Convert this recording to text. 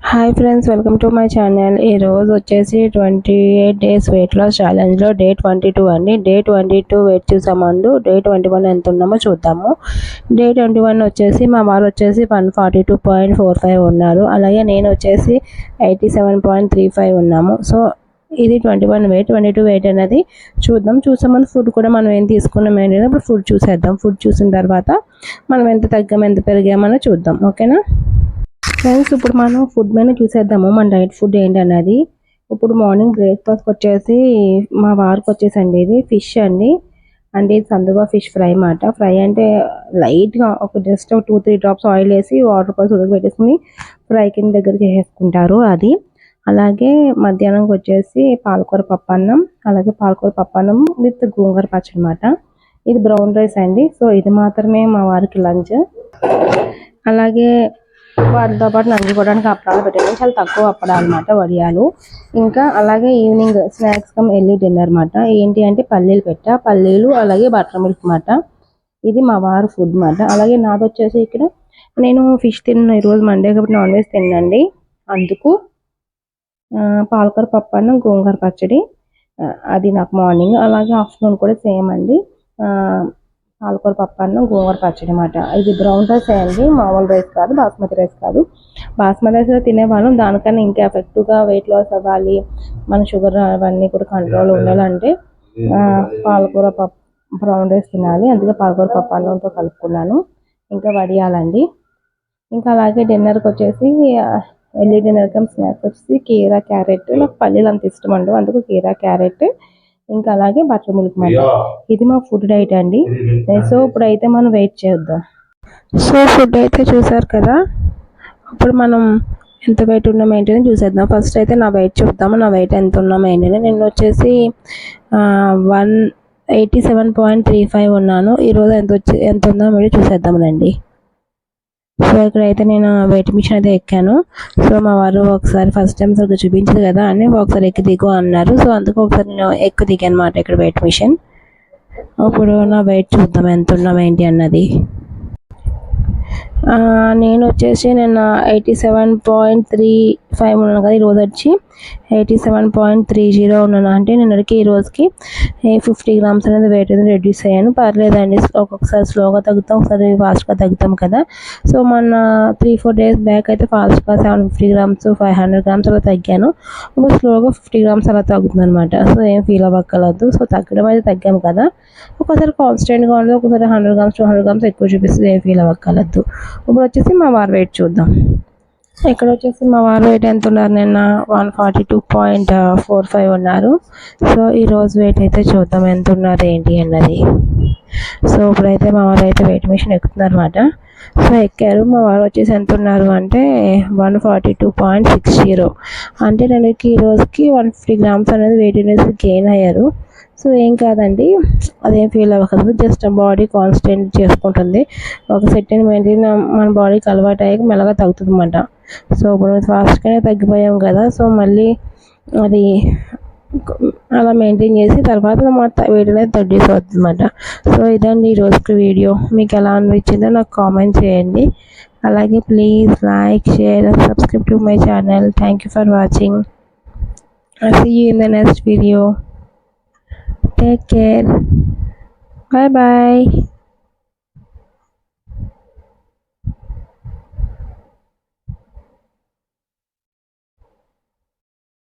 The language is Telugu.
Hi friends, welcome to my channel. ఈరోజు వచ్చేసి 28 డేస్ వెయిట్ లాస్ ఛాలెంజ్లో డే 22 అండి. Day 22 wait చూసామండు. డే 21 ఎంత ఉన్నామో చూద్దాము. డే 21 వచ్చేసి మా వారు వచ్చేసి 142.45 ఉన్నారు. అలాగే నేను వచ్చేసి 87.35 ఉన్నాము. సో ఇది 21 వెయిట్, 22 వెయిట్ అనేది చూద్దాం. చూసామని ఫుడ్ కూడా మనం ఏం తీసుకున్నాం ఏంటంటే ఇప్పుడు ఫుడ్ చూసేద్దాం. ఫుడ్ చూసిన తర్వాత మనం ఎంత తగ్గాము ఎంత పెరిగామని చూద్దాం. ఓకేనా ఫ్రెండ్స్, ఇప్పుడు మనం ఫుడ్ మెనూ చూసేద్దాము. మన డైట్ ఫుడ్ ఏంటన్నది. ఇప్పుడు మార్నింగ్ బ్రేక్ఫాస్ట్ వచ్చేసి మా వారికి వచ్చేసండి ఇది ఫిష్ అండి. అంటే ఇది సందువా ఫిష్ ఫ్రై అన్నమాట. ఫ్రై అంటే లైట్గా ఒక జస్ట్ 2-3 డ్రాప్స్ ఆయిల్ వేసి వాటర్ పోసి ఉడకబెట్టేసుకుని ఫ్రై కింద దగ్గర చేసేసుకుంటారు అది. అలాగే మధ్యాహ్నంకి వచ్చేసి పాలకూర పప్పన్నం, అలాగే పాలకూర పప్పన్నం విత్ గోంగూర పచ్చడి అన్నమాట. ఇది బ్రౌన్ రైస్ అండి. సో ఇది మాత్రమే మా వారికి లంచ్. అలాగే వాటితో పాటు నంజుకోవడానికి అప్పడాలు పెట్టాను. చాలా తక్కువ అప్పడాలు అనమాట, వడియాలు. ఇంకా అలాగే evening snacks come early dinner అనమాట. ఏంటి అంటే పల్లీలు పెట్టా, పల్లీలు అలాగే బటర్ మిల్క్ అనమాట. ఇది మా వారు ఫుడ్ అనమాట. అలాగే నాది వచ్చేసి ఇక్కడ నేను ఫిష్ తిన్న ఈరోజు మండే కాబట్టి నాన్ వెజ్ తినండి. అందుకు పాలకూర పప్పు అన్నం గోంగూర పచ్చడి అది నాకు మార్నింగ్. అలాగే ఆఫ్టర్నూన్ కూడా సేమ్ అండి, పాలకూర పప్పు అన్నం గోంగూర పచ్చడి అనమాట. ఇది బ్రౌన్ రైస్ అండి, మామూలు రైస్ కాదు, బాస్మతి రైస్ కాదు. బాస్మతి రైస్ తినేవాళ్ళం. దానికన్నా ఇంకా ఎఫెక్టివ్గా వెయిట్ లాస్ అవ్వాలి, మన షుగర్ అవన్నీ కూడా కంట్రోల్ ఉండాలంటే పాలకూర పప్పు బ్రౌన్ రైస్ తినాలి. అందుకే పాలకూర పప్పు అన్నంతో కలుపుకున్నాను. ఇంకా వడియాలండి. ఇంకా అలాగే డిన్నర్కి వచ్చేసి ఎర్లీ డిన్నర్ కమ్ స్నాక్స్ వచ్చేసి కీరా క్యారెట్. నాకు పల్లీలు అంత ఇష్టం అండి, అందుకు కీరా క్యారెట్ ఇంకా అలాగే బటర్ మిల్క్ మాట. ఇది మా ఫుడ్ డైట్ అండి. సో ఇప్పుడైతే మనం వెయిట్ చేద్దాం. సో ఫుడ్ అయితే చూసారు కదా, ఇప్పుడు మనం ఎంత వెయిట్ ఉన్నాం ఏంటని చూసేద్దాం. ఫస్ట్ అయితే నా వెయిట్ చూద్దాము. నా వెయిట్ ఎంత ఉన్నాం ఏంటని. నేను వచ్చేసి 187.35 ఉన్నాను. ఈరోజు ఎంత ఉందో మీరు చూసేద్దామండి. సో ఇక్కడైతే నేను వెయిట్ మిషన్ అయితే ఎక్కాను. సో మా వారు ఒకసారి ఫస్ట్ టైం సరిగ్గా చూపించదు కదా అని ఒకసారి ఎక్కి దిగు అన్నారు. సో అందుకు ఒకసారి నేను ఎక్కువ దిగాను అనమాట ఇక్కడ వెయిట్ మిషన్. ఇప్పుడు నా వెయిట్ చూద్దాం ఎంత ఉన్నాం ఏంటి అన్నది. నేను వచ్చేసి నేను 87.35 ఉన్నాను కదా, ఈరోజు వచ్చి 87.30 ఉన్నాను. అంటే నిన్నటికి ఈ రోజుకి 50 గ్రామ్స్ అనేది వెయిట్ అనేది రెడ్యూస్ అయ్యాను. పర్లేదండి, ఒక్కొక్కసారి స్లోగా తగ్గుతాం, ఒకసారి ఫాస్ట్గా తగ్గుతాం కదా. సో మొన్న 3-4 డేస్ బ్యాక్ అయితే ఫాస్ట్గా 750 గ్రామ్స్ 500 గ్రామ్స్ అలా తగ్గాను. ఇప్పుడు స్లోగా 50 గ్రామ్స్ అలా తగ్గుతుంది అనమాట. సో ఏం ఫీల్ అవ్వక్కర్లేదు. సో తగ్గడం అయితే తగ్గాము కదా, ఒకసారి కాన్స్టెంట్గా ఉండదు, ఒకసారి 100 గ్రామ్స్ 200 గ్రామ్స్ ఎక్కువ చూపిస్తుంది, ఏం ఫీల్ అవ్వక్కర్లేదు. ఇప్పుడు వచ్చేసి మా వారు వెయిట్ చూద్దాం. ఇక్కడ వచ్చేసి మా వారు వెయిట్ ఎంత ఉన్నారు, నిన్న 142.45 ఉన్నారు. సో ఈరోజు వెయిట్ అయితే చూద్దాం ఎంత ఉన్నారు ఏంటి అన్నది. సో ఇప్పుడైతే మా వారు అయితే వెయిట్ మిషన్ ఎక్కుతున్నారు అనమాట. సో ఎక్కారు. మా వారు వచ్చేసి ఎంత ఉన్నారు అంటే 142.60. అంటే నేను ఈ రోజుకి 150 గ్రామ్స్ అనేది వెయిట్ అనేది గెయిన్ అయ్యారు. సో ఏం కాదండి, అదేం ఫీల్ అవ్వకూడదు. జస్ట్ బాడీ కాన్స్టెంట్ చేసుకుంటుంది. ఒక సెట్ మెయింటైన్ మన బాడీకి అలవాటు అయ్యాక మెల్లగా తగ్గుతుంది అన్నమాట. సో ఇప్పుడు ఫాస్ట్గానే తగ్గిపోయాం కదా, సో మళ్ళీ అది అలా మెయింటైన్ చేసి తర్వాత వెయిట్ అనేది రెడ్యూస్ అవుతుంది అన్నమాట. సో ఇదండి ఈరోజుకి వీడియో. మీకు ఎలా అనిపించిందో నాకు కామెంట్ చేయండి. అలాగే please like, share and subscribe to my channel. Thank you for watching. I see you in the next video. Take care. Bye bye.